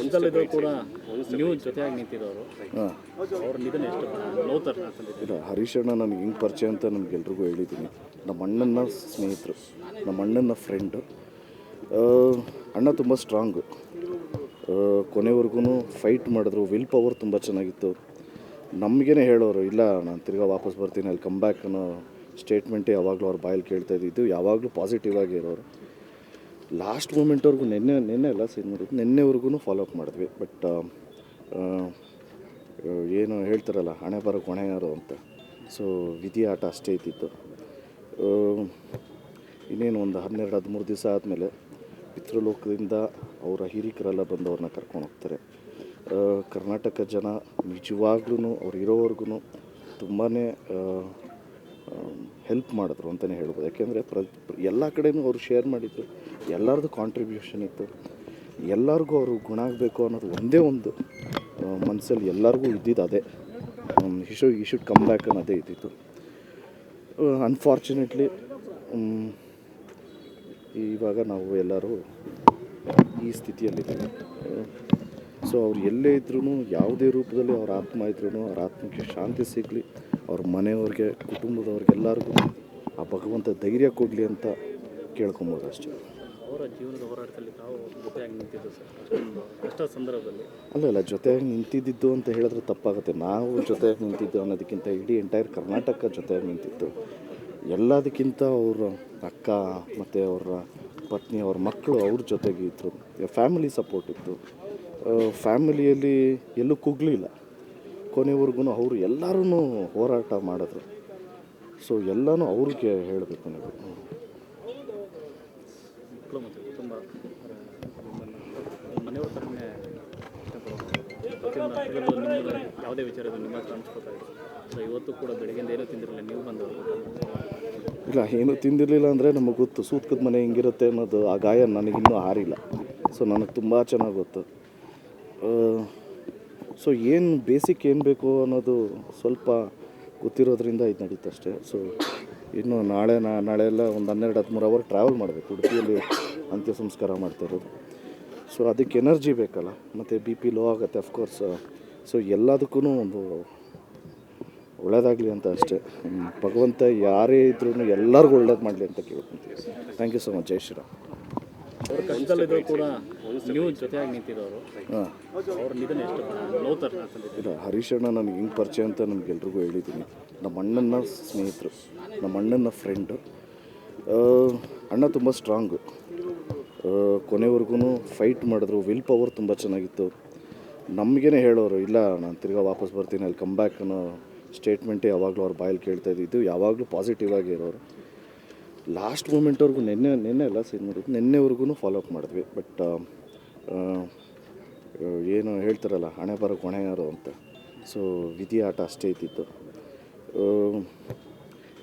ಕಷ್ಟದಲ್ಲಿದ್ದರೂ ಕೂಡ ನೀವು ಜೊತೆಯಾಗಿ ನಿಂತಿರೋರು. ಹಾಂ, ಅವ್ರ ನಿಧನ ಎಷ್ಟು ನೋವ್ತರ ಇಲ್ಲ, ಹರೀಶ್ ಅಣ್ಣ ನನಗೆ ಹಿಂಗೆ ಪರಿಚಯ ಅಂತ ನಮಗೆಲ್ರಿಗೂ ಹೇಳಿದ್ದೀನಿ. ನಮ್ಮ ಅಣ್ಣನ ಸ್ನೇಹಿತರು, ನಮ್ಮ ಅಣ್ಣನ ಫ್ರೆಂಡು. ಅಣ್ಣ ತುಂಬ ಸ್ಟ್ರಾಂಗು, ಕೊನೆವರೆಗೂ ಫೈಟ್ ಮಾಡಿದ್ರು. ವಿಲ್ ಪವರ್ ತುಂಬ ಚೆನ್ನಾಗಿತ್ತು. ನಮಗೇನೆ ಹೇಳೋರು, ಇಲ್ಲ ನಾನು ತಿರ್ಗಾ ವಾಪಸ್ ಬರ್ತೀನಿ, ಅಲ್ಲಿ ಕಮ್ ಬ್ಯಾಕ್ ಅನ್ನೋ ಸ್ಟೇಟ್ಮೆಂಟೇ ಯಾವಾಗಲೂ ಅವ್ರ ಬಾಯಲ್ಲಿ ಕೇಳ್ತಾ ಇದ್ದಿದ್ದು. ಯಾವಾಗಲೂ ಪಾಸಿಟಿವ್ ಆಗಿ ಇರೋರು. ಲಾಸ್ಟ್ ಮೂಮೆಂಟ್ವರೆಗೂ ನಿನ್ನೆ ಎಲ್ಲ ಸೀನ್ ಮಾಡಿದ್ದು, ನಿನ್ನೆವರೆಗೂ ಫಾಲೋ ಅಪ್ ಮಾಡಿದ್ವಿ. ಬಟ್ ಏನು ಹೇಳ್ತಾರಲ್ಲ, ಹಣೆ ಬರೋಕ್ಕೆ ಹೊಣೆ ಯಾರು ಅಂತ. ಸೊ ವಿಧಿ ಆಟ ಅಷ್ಟೇ ಇದ್ದಿತ್ತು. ಇನ್ನೇನು ಒಂದು 12-13 ದಿವಸ ಆದಮೇಲೆ ಪಿತೃಲೋಕದಿಂದ ಅವರ ಹಿರಿಕರೆಲ್ಲ ಬಂದು ಅವ್ರನ್ನ ಕರ್ಕೊಂಡು ಹೋಗ್ತಾರೆ. ಕರ್ನಾಟಕ ಜನ ನಿಜವಾಗ್ಲೂ ಅವ್ರು ಇರೋವರೆಗೂ ತುಂಬಾ ಹೆಲ್ಪ್ ಮಾಡಿದ್ರು ಅಂತಲೇ ಹೇಳ್ಬೋದು. ಯಾಕೆಂದರೆ ಎಲ್ಲ ಕಡೆಯೂ ಅವರು ಶೇರ್ ಮಾಡಿದ್ರು, ಎಲ್ಲರದ್ದು ಕಾಂಟ್ರಿಬ್ಯೂಷನ್ ಇತ್ತು. ಎಲ್ಲರಿಗೂ ಅವರು ಗುಣ ಆಗಬೇಕು ಅನ್ನೋದು ಒಂದೇ ಒಂದು ಮನಸ್ಸಲ್ಲಿ ಎಲ್ಲರಿಗೂ ಇದ್ದಿದ್ದು ಅದೇ. ಈ ಶುಡ್ ಕಮ್ ಬ್ಯಾಕ್ ಅನ್ನೋದೇ ಇದ್ದಿತ್ತು. ಅನ್ಫಾರ್ಚುನೇಟ್ಲಿ ಇವಾಗ ನಾವು ಎಲ್ಲರೂ ಈ ಸ್ಥಿತಿಯಲ್ಲಿದ್ದೀವಿ. ಸೊ ಅವ್ರು ಎಲ್ಲೇ ಇದ್ರೂ, ಯಾವುದೇ ರೂಪದಲ್ಲಿ ಅವ್ರ ಆತ್ಮ ಇದ್ರೂ ಅವ್ರ ಆತ್ಮಕ್ಕೆ ಶಾಂತಿ ಸಿಗಲಿ, ಅವ್ರ ಮನೆಯವ್ರಿಗೆ, ಕುಟುಂಬದವ್ರಿಗೆಲ್ಲರಿಗೂ ಆ ಭಗವಂತ ಧೈರ್ಯ ಕೊಡಲಿ ಅಂತ ಕೇಳ್ಕೊಬೋದು ಅಷ್ಟೇ. ಅವರ ಜೀವನದ ಹೋರಾಟದಲ್ಲಿ ತಾವು ಜೊತೆಯಾಗಿ ನಿಂತಿದ್ದು ಸರ್, ಅಷ್ಟೊಂದು ಕಷ್ಟ ಸಂದರ್ಭದಲ್ಲಿ. ಅಲ್ಲ, ಜೊತೆಯಾಗಿ ನಿಂತಿದ್ದು ಅಂತ ಹೇಳಿದ್ರೆ ತಪ್ಪಾಗುತ್ತೆ. ನಾವು ಜೊತೆಯಾಗಿ ನಿಂತಿದ್ದು ಅನ್ನೋದಕ್ಕಿಂತ ಇಡೀ ಎಂಟೈರ್ ಕರ್ನಾಟಕ ಜೊತೆಯಾಗಿ ನಿಂತಿತ್ತು. ಎಲ್ಲದಕ್ಕಿಂತ ಅವ್ರ ಅಕ್ಕ ಮತ್ತು ಅವರ ಪತ್ನಿ, ಅವ್ರ ಮಕ್ಕಳು ಅವ್ರ ಜೊತೆಗೆ ಇದ್ದರು. ಫ್ಯಾಮಿಲಿ ಸಪೋರ್ಟ್ ಇತ್ತು. ಫ್ಯಾಮಿಲಿಯಲ್ಲಿ ಎಲ್ಲೂ ಕುಗ್ಲಿಲ್ಲ. ಕೊನೆವರೆಗೂ ಅವರು ಎಲ್ಲರೂ ಹೋರಾಟ ಮಾಡಿದ್ರು. ಸೊ ಎಲ್ಲನೂ ಅವ್ರಿಗೆ ಹೇಳಬೇಕು ನೀವು. ಮಕ್ಕಳು ಮತ್ತು ಕುಟುಂಬ ಮನೆಯವ್ರ ಥರನೇ ಪ್ರತಿಯೊಂದು ನಿಮ್ಮ ಯಾವುದೇ ವಿಚಾರದ ನಿಮ್ಮ ಹತ್ರ ಅನ್ಸ್ಬೇಕಾಗಿದೆ. ಸೊ ಇವತ್ತು ಕೂಡ ಬೆಳಗ್ಗೆಯಿಂದ ಏನೂ ತಿಂದಿರಲಿಲ್ಲ, ನೀವು ಬಂದವರು. ಇಲ್ಲ, ಏನೂ ತಿಂದಿರಲಿಲ್ಲ ಅಂದರೆ ನಮಗೆ ಗೊತ್ತು, ಸೂತ್ಕದ ಮನೆ ಹೆಂಗಿರುತ್ತೆ ಅನ್ನೋದು. ಆ ಗಾಯ ನನಗಿನ್ನೂ ಆರಿಲ್ಲ. ಸೊ ನನಗೆ ತುಂಬ ಚೆನ್ನಾಗಿ ಗೊತ್ತು. ಸೊ ಏನು ಬೇಸಿಕ್ ಏನು ಬೇಕು ಅನ್ನೋದು ಸ್ವಲ್ಪ ಗೊತ್ತಿರೋದ್ರಿಂದ ಇದು ನಡೀತಷ್ಟೇ. ಸೊ ಇನ್ನು ನಾಳೆ ಎಲ್ಲ ಒಂದು 12-13 ಅವರ್ ಟ್ರಾವೆಲ್ ಮಾಡಬೇಕು. ಉಡುಪಿಯಲ್ಲಿ ಅಂತ್ಯ ಸಂಸ್ಕಾರ ಮಾಡ್ತಾ ಇರೋದು. ಸೊ ಅದಕ್ಕೆ ಎನರ್ಜಿ ಬೇಕಲ್ಲ, ಮತ್ತು BP ಲೋ ಆಗುತ್ತೆ ಅಫ್ಕೋರ್ಸ್. ಸೊ ಎಲ್ಲದಕ್ಕೂ ಒಂದು ಒಳ್ಳೇದಾಗಲಿ ಅಂತ ಅಷ್ಟೇ. ಭಗವಂತ ಯಾರೇ ಇದ್ರೂ ಎಲ್ಲರಿಗೂ ಒಳ್ಳೇದು ಮಾಡಲಿ ಅಂತ ಕೇಳ್ಕೊತೀವಿ. Thank you so much. ಜೈ ಶ್ರೀರಾಮ್. ಅವ್ರ ಕಷ್ಟದಲ್ಲಿದ್ದರೂ ಕೂಡ ನೀವು ಜೊತೆಯಾಗಿ ನಿಂತಿರೋರು. ಹಾಂ, ಅವ್ರ ನಿಧನ ಎಷ್ಟು ನೋವ್ತರ ಇಲ್ಲ, ಹರೀಶ್ ಅಣ್ಣ ನನಗೆ ಹಿಂಗೆ ಪರಿಚಯ ಅಂತ ನಮಗೆಲ್ರಿಗೂ ಹೇಳಿದ್ದೀನಿ. ನಮ್ಮ ಅಣ್ಣನ ಸ್ನೇಹಿತರು, ನಮ್ಮ ಅಣ್ಣನ ಫ್ರೆಂಡು. ಅಣ್ಣ ತುಂಬ ಸ್ಟ್ರಾಂಗು, ಕೊನೆವರೆಗೂ ಫೈಟ್ ಮಾಡಿದ್ರು. ವಿಲ್ ಪವರ್ ತುಂಬ ಚೆನ್ನಾಗಿತ್ತು. ನಮಗೇನೆ ಹೇಳೋರು, ಇಲ್ಲ ನಾನು ತಿರ್ಗಾ ವಾಪಸ್ ಬರ್ತೀನಿ, ಅಲ್ಲಿ ಕಮ್ ಬ್ಯಾಕ್ ಅನ್ನೋ ಸ್ಟೇಟ್ಮೆಂಟೇ ಯಾವಾಗಲೂ ಅವ್ರ ಬಾಯಲ್ಲಿ ಕೇಳ್ತಾ ಇದ್ದಿದ್ದು. ಯಾವಾಗಲೂ ಪಾಸಿಟಿವ್ ಆಗಿ ಇರೋರು. ಲಾಸ್ಟ್ ಮೂಮೆಂಟ್ವರೆಗೂ ನಿನ್ನೆ ಎಲ್ಲ ಸೀನ್ ಮಾಡಿದ್ದು, ನಿನ್ನೆವರೆಗೂ ಫಾಲೋ ಅಪ್ ಮಾಡಿದ್ವಿ. ಬಟ್ ಏನು ಹೇಳ್ತಾರಲ್ಲ, ಹಣೆ ಬರೋಕ್ಕೆ ಹೊಣೆ ಯಾರು ಅಂತ. ಸೊ ವಿಧಿ ಆಟ ಅಷ್ಟೇ ಇದ್ದಿತ್ತು.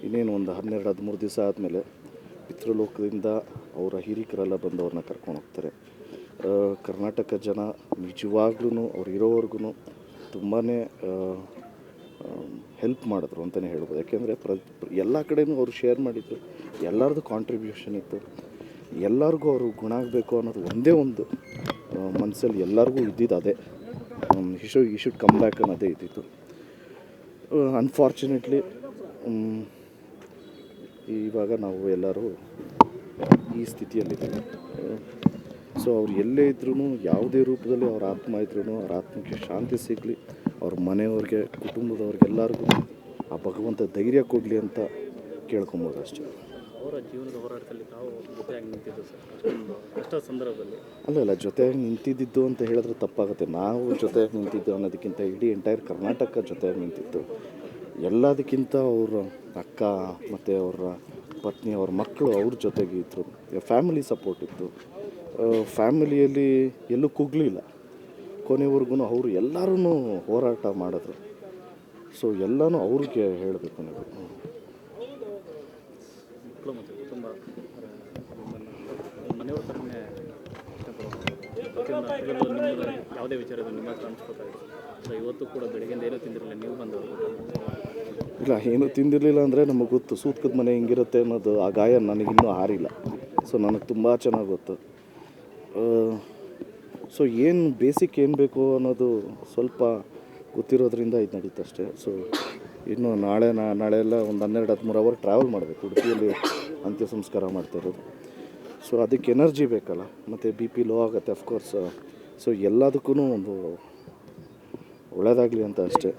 ಇನ್ನೇನು ಒಂದು 12-13 ದಿವಸ ಆದಮೇಲೆ ಪಿತೃಲೋಕದಿಂದ ಅವರ ಹಿರಿಕರೆಲ್ಲ ಬಂದು ಅವ್ರನ್ನ ಕರ್ಕೊಂಡು ಹೋಗ್ತಾರೆ. ಕರ್ನಾಟಕ ಜನ ನಿಜವಾಗ್ಲೂ ಅವ್ರು ಇರೋವರೆಗೂ ತುಂಬಾ ಹೆಲ್ಪ್ ಮಾಡಿದ್ರು ಅಂತಲೇ ಹೇಳ್ಬೋದು. ಯಾಕೆಂದರೆ ಎಲ್ಲ ಕಡೆಯೂ ಅವರು ಶೇರ್ ಮಾಡಿದ್ರು, ಎಲ್ಲರದ್ದು ಕಾಂಟ್ರಿಬ್ಯೂಷನ್ ಇತ್ತು. ಎಲ್ಲರಿಗೂ ಅವರು ಗುಣ ಆಗಬೇಕು ಅನ್ನೋದು ಒಂದೇ ಒಂದು ಮನಸ್ಸಲ್ಲಿ ಎಲ್ಲರಿಗೂ ಇದ್ದಿದ್ದು ಅದೇ. ಈ ಶುಡ್ ಕಮ್ ಬ್ಯಾಕ್ ಅನ್ನೋದೇ ಇದ್ದಿತ್ತು. ಅನ್ಫಾರ್ಚುನೇಟ್ಲಿ ಇವಾಗ ನಾವು ಎಲ್ಲರೂ ಈ ಸ್ಥಿತಿಯಲ್ಲಿದ್ದೀವಿ. ಸೊ ಅವ್ರು ಎಲ್ಲೇ ಇದ್ರೂ, ಯಾವುದೇ ರೂಪದಲ್ಲಿ ಅವ್ರ ಆತ್ಮ ಇದ್ರೂ ಅವ್ರ ಆತ್ಮಕ್ಕೆ ಶಾಂತಿ ಸಿಗಲಿ, ಅವ್ರ ಮನೆಯವ್ರಿಗೆ, ಕುಟುಂಬದವ್ರಿಗೆಲ್ಲರಿಗೂ ಆ ಭಗವಂತ ಧೈರ್ಯ ಕೊಡಲಿ ಅಂತ ಕೇಳ್ಕೊಬೋದು ಅಷ್ಟೇ. ಅವರ ಜೀವನದ ಹೋರಾಟದಲ್ಲಿ ತಾವು ಜೊತೆಯಾಗಿ ನಿಂತಿದ್ದು ಸರ್, ಅಷ್ಟೊಂದು ಕಷ್ಟ ಸಂದರ್ಭದಲ್ಲಿ. ಅಲ್ಲ, ಜೊತೆಯಾಗಿ ನಿಂತಿದ್ದು ಅಂತ ಹೇಳಿದ್ರೆ ತಪ್ಪಾಗುತ್ತೆ. ನಾವು ಜೊತೆಯಾಗಿ ನಿಂತಿದ್ದು ಅನ್ನೋದಕ್ಕಿಂತ ಇಡೀ ಎಂಟೈರ್ ಕರ್ನಾಟಕ ಜೊತೆಯಾಗಿ ನಿಂತಿತ್ತು. ಎಲ್ಲದಕ್ಕಿಂತ ಅವ್ರ ಅಕ್ಕ ಮತ್ತು ಅವರ ಪತ್ನಿ, ಅವ್ರ ಮಕ್ಕಳು ಅವ್ರ ಜೊತೆಗೆ ಇದ್ದರು. ಫ್ಯಾಮಿಲಿ ಸಪೋರ್ಟ್ ಇತ್ತು. ಫ್ಯಾಮಿಲಿಯಲ್ಲಿ ಎಲ್ಲೂ ಕುಗ್ಲಿಲ್ಲ. ಕೊನೆವರೆಗೂ ಅವರು ಎಲ್ಲರೂ ಹೋರಾಟ ಮಾಡಿದ್ರು. ಸೊ ಎಲ್ಲನೂ ಅವ್ರಿಗೆ ಹೇಳಬೇಕು ನೀವು. ಮಕ್ಕಳು ಮತ್ತು ಕುಟುಂಬ ಮನೆಯವ್ರ ಥರನೇ ಪ್ರತಿಯೊಂದು ಯಾವುದೇ ವಿಚಾರದ ನಿಮ್ಮ ಹತ್ರ ಅನ್ಸ್ಬೇಕಾಗಿದೆ. ಸೊ ಇವತ್ತು ಕೂಡ ಬೆಳಗ್ಗೆಯಿಂದ ಏನೂ ತಿಂದಿರಲಿಲ್ಲ, ನೀವು ಬಂದವರು. ಇಲ್ಲ, ಏನೂ ತಿಂದಿರಲಿಲ್ಲ ಅಂದರೆ ನಮಗೆ ಗೊತ್ತು, ಸೂತ್ಕದ ಮನೆ ಹೆಂಗಿರುತ್ತೆ ಅನ್ನೋದು. ಆ ಗಾಯ ನನಗಿನ್ನೂ ಆರಿಲ್ಲ. ಸೊ ನನಗೆ ತುಂಬ ಚೆನ್ನಾಗಿ ಗೊತ್ತು. ಸೊ ಏನು ಬೇಸಿಕ್ ಏನು ಬೇಕು ಅನ್ನೋದು ಸ್ವಲ್ಪ ಗೊತ್ತಿರೋದ್ರಿಂದ ಇದು ನಡೀತು ಅಷ್ಟೇ. ಸೊ ಇನ್ನು ನಾಳೆ ಎಲ್ಲ ಒಂದು 12-13 ಅವರ್ ಟ್ರಾವೆಲ್ ಮಾಡಬೇಕು. ಉಡುಪಿಯಲ್ಲಿ ಅಂತ್ಯ ಸಂಸ್ಕಾರ ಮಾಡ್ತಾಯಿರೋದು. ಸೊ ಅದಕ್ಕೆ ಎನರ್ಜಿ ಬೇಕಲ್ಲ, ಮತ್ತು ಬಿ ಪಿ ಲೋ ಆಗುತ್ತೆ ಅಫ್ಕೋರ್ಸ್. ಸೊ ಎಲ್ಲದಕ್ಕೂ ಒಂದು ಒಳ್ಳೇದಾಗಲಿ ಅಂತ ಅಷ್ಟೇ.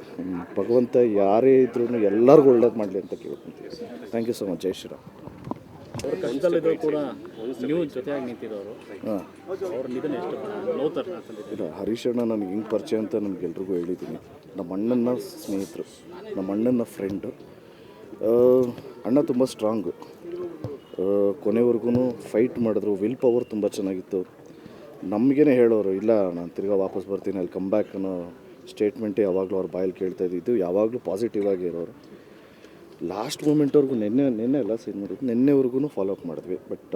ಭಗವಂತ ಯಾರೇ ಇದ್ರೂ ಎಲ್ಲರಿಗೂ ಒಳ್ಳೇದು ಮಾಡಲಿ ಅಂತ ಕೇಳ್ಕೊತೀವಿ. Thank you so much. ಜೈ ಶ್ರೀರಾಮ್. ಅವ್ರ ಕಷ್ಟದಲ್ಲಿದ್ದರೂ ಕೂಡ ನೀವು ಜೊತೆಯಾಗಿ ನಿಂತಿರೋರು, ಹಾಂ, ಅವ್ರ ನಿಧನ ಎಷ್ಟು ನೋವು ಇಲ್ಲ, ಹರೀಶ್ ಅಣ್ಣ ನನಗೆ ಹಿಂಗೆ ಪರಿಚಯ ಅಂತ ನಮಗೆಲ್ರಿಗೂ ಹೇಳಿದ್ದೀನಿ. ನಮ್ಮ ಅಣ್ಣನ ಸ್ನೇಹಿತರು, ನಮ್ಮ ಅಣ್ಣನ ಫ್ರೆಂಡು. ಅಣ್ಣ ತುಂಬ ಸ್ಟ್ರಾಂಗು, ಕೊನೆವರೆಗೂ ಫೈಟ್ ಮಾಡಿದ್ರು. ವಿಲ್ ಪವರ್ ತುಂಬ ಚೆನ್ನಾಗಿತ್ತು. ನಮಗೇನೆ ಹೇಳೋರು, ಇಲ್ಲ ನಾನು ತಿರ್ಗಾ ವಾಪಸ್ ಬರ್ತೀನಿ, ಅಲ್ಲಿ ಕಮ್ ಬ್ಯಾಕ್ ಅನ್ನೋ ಸ್ಟೇಟ್ಮೆಂಟೇ ಯಾವಾಗಲೂ ಅವ್ರ ಬಾಯಲ್ಲಿ ಕೇಳ್ತಾ ಇದ್ದಿದ್ದು. ಯಾವಾಗಲೂ ಪಾಸಿಟಿವ್ ಆಗಿ ಇರೋರು. ಲಾಸ್ಟ್ ಮೂಮೆಂಟ್ವರೆಗೂ ನಿನ್ನೆ ಎಲ್ಲ ಸೀನ್ ಮಾಡಿದ್ದು, ನಿನ್ನೆವರೆಗೂ ಫಾಲೋ ಅಪ್ ಮಾಡಿದ್ವಿ. ಬಟ್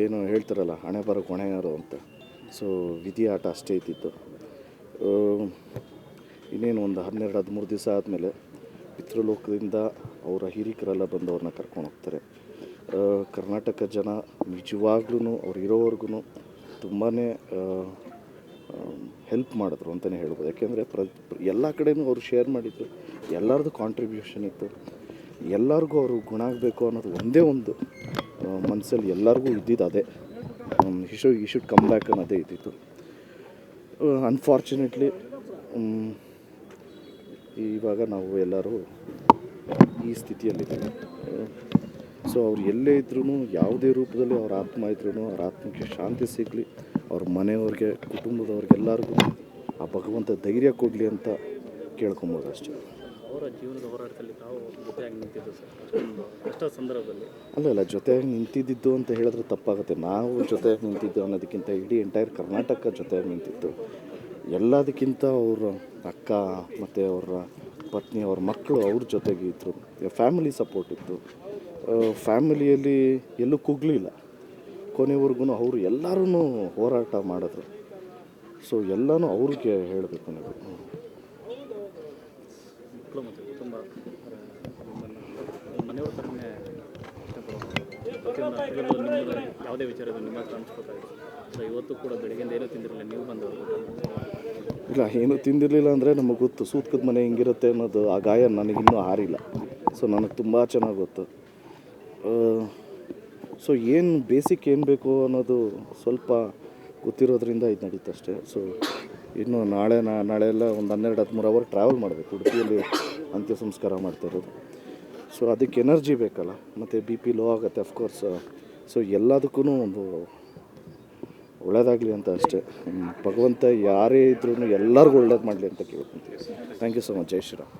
ಏನು ಹೇಳ್ತಾರಲ್ಲ, ಹಣೆ ಬರೋಕ್ಕೆ ಹೊಣೆ ಯಾರು ಅಂತ. ಸೊ ವಿಧಿ ಆಟ ಅಷ್ಟೇ ಇದ್ದಿತ್ತು. ಇನ್ನೇನು ಒಂದು 12-13 ದಿವಸ ಆದಮೇಲೆ ಪಿತೃಲೋಕದಿಂದ ಅವರ ಹಿರಿಕರೆಲ್ಲ ಬಂದು ಅವ್ರನ್ನ ಕರ್ಕೊಂಡು ಹೋಗ್ತಾರೆ. ಕರ್ನಾಟಕ ಜನ ನಿಜವಾಗ್ಲೂ ಅವ್ರು ಇರೋವರೆಗೂ ತುಂಬಾ ಹೆಲ್ಪ್ ಮಾಡಿದ್ರು ಅಂತಲೇ ಹೇಳ್ಬೋದು. ಯಾಕೆಂದರೆ ಎಲ್ಲ ಕಡೆಯೂ ಅವರು ಶೇರ್ ಮಾಡಿದ್ರು, ಎಲ್ಲರದ್ದು ಕಾಂಟ್ರಿಬ್ಯೂಷನ್ ಇತ್ತು. ಎಲ್ಲರಿಗೂ ಅವರು ಗುಣ ಆಗಬೇಕು ಅನ್ನೋದು ಒಂದೇ ಒಂದು ಮನಸ್ಸಲ್ಲಿ ಎಲ್ಲರಿಗೂ ಇದ್ದಿದ್ದು ಅದೇ. ಈ ಶುಡ್ ಕಮ್ ಬ್ಯಾಕ್ ಅನ್ನೋದೇ ಇದ್ದಿತ್ತು. ಅನ್ಫಾರ್ಚುನೇಟ್ಲಿ ಇವಾಗ ನಾವು ಎಲ್ಲರೂ ಈ ಸ್ಥಿತಿಯಲ್ಲಿದ್ದೀವಿ. ಸೊ ಅವ್ರು ಎಲ್ಲೇ ಇದ್ರೂ, ಯಾವುದೇ ರೂಪದಲ್ಲಿ ಅವ್ರ ಆತ್ಮ ಇದ್ರೂ, ಅವ್ರ ಆತ್ಮಕ್ಕೆ ಶಾಂತಿ ಸಿಗಲಿ, ಅವ್ರ ಮನೆಯವ್ರಿಗೆ, ಕುಟುಂಬದವ್ರಿಗೆಲ್ಲರಿಗೂ ಆ ಭಗವಂತ ಧೈರ್ಯ ಕೊಡಲಿ ಅಂತ ಕೇಳ್ಕೊಬೋದು ಅಷ್ಟೇ. ಅವರ ಜೀವನದ ಹೋರಾಟದಲ್ಲಿ ತಾವು ಜೊತೆಯಾಗಿ ನಿಂತಿದ್ದು ಸರ್, ಕಷ್ಟ ಸಂದರ್ಭದಲ್ಲಿ ಅಲ್ಲ, ಜೊತೆಯಾಗಿ ನಿಂತಿದ್ದು ಅಂತ ಹೇಳಿದ್ರೆ ತಪ್ಪಾಗುತ್ತೆ. ನಾವು ಜೊತೆಯಾಗಿ ನಿಂತಿದ್ದು ಅನ್ನೋದಕ್ಕಿಂತ ಇಡೀ ಎಂಟೈರ್ ಕರ್ನಾಟಕ ಜೊತೆಯಾಗಿ ನಿಂತಿತ್ತು. ಎಲ್ಲದಕ್ಕಿಂತ ಅವ್ರ ಅಕ್ಕ ಮತ್ತು ಅವರ ಪತ್ನಿ, ಅವ್ರ ಮಕ್ಕಳು ಅವ್ರ ಜೊತೆಗೆ ಇದ್ದರು. ಫ್ಯಾಮಿಲಿ ಸಪೋರ್ಟ್ ಇತ್ತು. ಫ್ಯಾಮಿಲಿಯಲ್ಲಿ ಎಲ್ಲೂ ಕುಗ್ಲಿಲ್ಲ. ಕೊನೆವರೆಗೂ ಅವರು ಎಲ್ಲರೂ ಹೋರಾಟ ಮಾಡಿದ್ರು. ಸೊ ಎಲ್ಲನೂ ಅವ್ರಿಗೆ ಹೇಳಬೇಕು ನೀವು. ಮಕ್ಕಳು ಮತ್ತು ಕುಟುಂಬ ಮನೆಯವ್ರ ಥರನೇ ಪ್ರತಿಯೊಂದು ನಿಮ್ಮದು ಯಾವುದೇ ವಿಚಾರದಲ್ಲಿ ನಿಮ್ಮ ಹತ್ರ ಹಂಚ್ಕೋತಾ ಇದ್ರು. ಸೊ ಇವತ್ತು ಕೂಡ ಬೆಳಗ್ಗೆಯಿಂದ ಏನೂ ತಿಂದಿರಲಿಲ್ಲ, ನೀವು ಬಂದವರು ಇಲ್ಲ, ಏನೂ ತಿಂದಿರಲಿಲ್ಲ ಅಂದರೆ ನಮಗೆ ಗೊತ್ತು ಸೂತ್ಕದ ಮನೆ ಹಿಂಗಿರುತ್ತೆ ಅನ್ನೋದು. ಆ ಗಾಯ ನನಗಿನ್ನೂ ಹಾರಿಲ್ಲ. ಸೊ ನನಗೆ ತುಂಬ ಚೆನ್ನಾಗಿ ಗೊತ್ತು. ಸೊ ಏನು ಬೇಸಿಕ್ ಏನು ಬೇಕು ಅನ್ನೋದು ಸ್ವಲ್ಪ ಗೊತ್ತಿರೋದ್ರಿಂದ ಇದು ನಡೀತು ಅಷ್ಟೇ. ಸೊ ಇನ್ನು ನಾಳೆ ಎಲ್ಲ ಒಂದು 12-13 ಅವರ್ ಟ್ರಾವೆಲ್ ಮಾಡಬೇಕು. ಉಡುಪಿಯಲ್ಲಿ ಅಂತ್ಯ ಸಂಸ್ಕಾರ ಮಾಡ್ತಾಯಿರೋದು. ಸೊ ಅದಕ್ಕೆ ಎನರ್ಜಿ ಬೇಕಲ್ಲ, ಮತ್ತು ಬಿ ಪಿ ಲೋ ಆಗುತ್ತೆ ಅಫ್ಕೋರ್ಸ್. ಸೊ ಎಲ್ಲದಕ್ಕೂ ಒಂದು ಒಳ್ಳೇದಾಗಲಿ ಅಂತ ಅಷ್ಟೇ. ಭಗವಂತ ಯಾರೇ ಇದ್ರೂ ಎಲ್ಲರಿಗೂ ಒಳ್ಳೇದು ಮಾಡಲಿ ಅಂತ ಕೇಳ್ಕೊತೀವಿ. Thank you so much. ಜೈ ಶ್ರೀರಾಮ್.